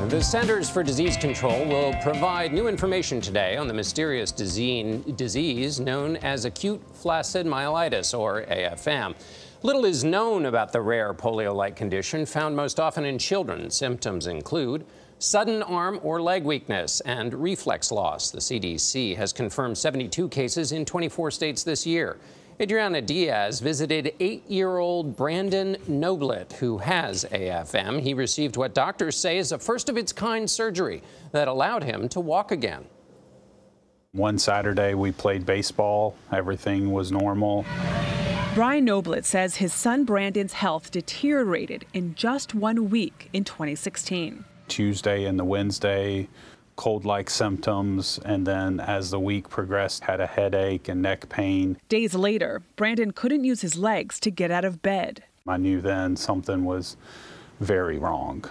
The Centers for Disease Control will provide new information today on the mysterious disease known as acute flaccid myelitis, or AFM. Little is known about the rare polio-like condition found most often in children. Symptoms include sudden arm or leg weakness and reflex loss. The CDC has confirmed 72 cases in 24 states this year. Adriana Diaz visited 8-year-old Brandon Noblitt, who has AFM. He received what doctors say is a first-of-its-kind surgery that allowed him to walk again. One Saturday we played baseball. Everything was normal. Brian Noblitt says his son Brandon's health deteriorated in just 1 week in 2016. Tuesday and the Wednesday, cold-like symptoms, and then as the week progressed, had a headache and neck pain. Days later, Brandon couldn't use his legs to get out of bed. I knew then something was very wrong.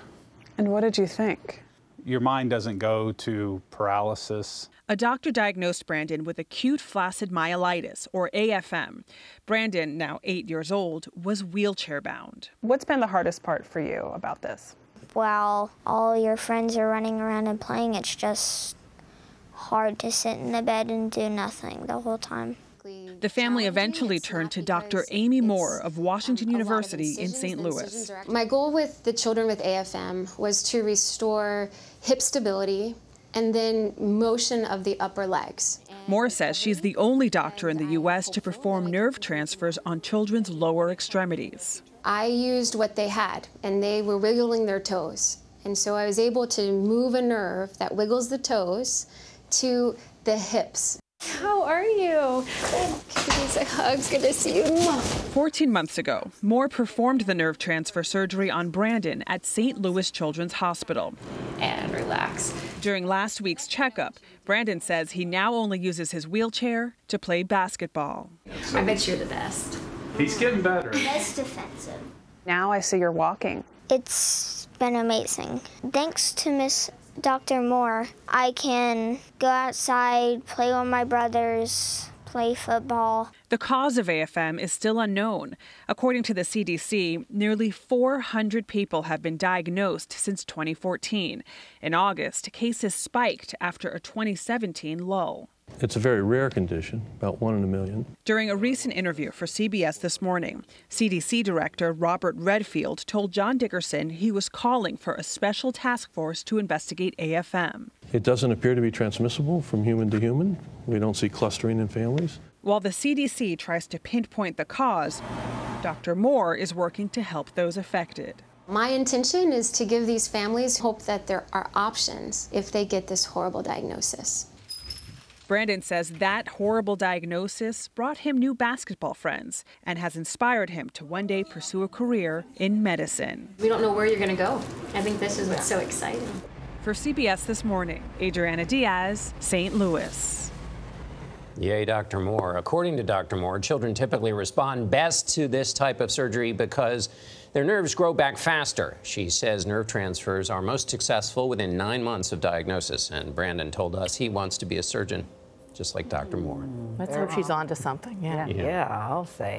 And what did you think? Your mind doesn't go to paralysis. A doctor diagnosed Brandon with acute flaccid myelitis, or AFM. Brandon, now 8 years old, was wheelchair-bound. What's been the hardest part for you about this? While all your friends are running around and playing, it's just hard to sit in the bed and do nothing the whole time. The family eventually turned to Dr. Emmy Moore of Washington University in St. Louis. My goal with the children with AFM was to restore hip stability and then motion of the upper legs. Moore says she's the only doctor in the U.S. to perform nerve transfers on children's lower extremities. I used what they had, and they were wiggling their toes. And so I was able to move a nerve that wiggles the toes to the hips. How are you? Give me a hug. It's good to see you. 14 months ago, Moore performed the nerve transfer surgery on Brandon at St. Louis Children's Hospital. And relax. During last week's checkup, Brandon says he now only uses his wheelchair to play basketball. I bet you're the best. He's getting better. That's defensive. Now I see you're walking. It's been amazing. Thanks to Miss Dr. Moore, I can go outside, play with my brothers, play football. The cause of AFM is still unknown. According to the CDC, nearly 400 people have been diagnosed since 2014. In August, cases spiked after a 2017 lull. It's a very rare condition, about 1 in a million. During a recent interview for CBS This Morning, CDC Director Robert Redfield told John Dickerson he was calling for a special task force to investigate AFM. It doesn't appear to be transmissible from human to human. We don't see clustering in families. While the CDC tries to pinpoint the cause, Dr. Moore is working to help those affected. My intention is to give these families hope that there are options if they get this horrible diagnosis. Brandon says that horrible diagnosis brought him new basketball friends and has inspired him to one day pursue a career in medicine. We don't know where you're going to go. I think this is what's so exciting. For CBS This Morning, Adriana Diaz, St. Louis. Yay, Dr. Moore. According to Dr. Moore, children typically respond best to this type of surgery because their nerves grow back faster. She says nerve transfers are most successful within 9 months of diagnosis. And Brandon told us he wants to be a surgeon, just like Dr. Moore. Let's hope she's on to something. Yeah, I'll say.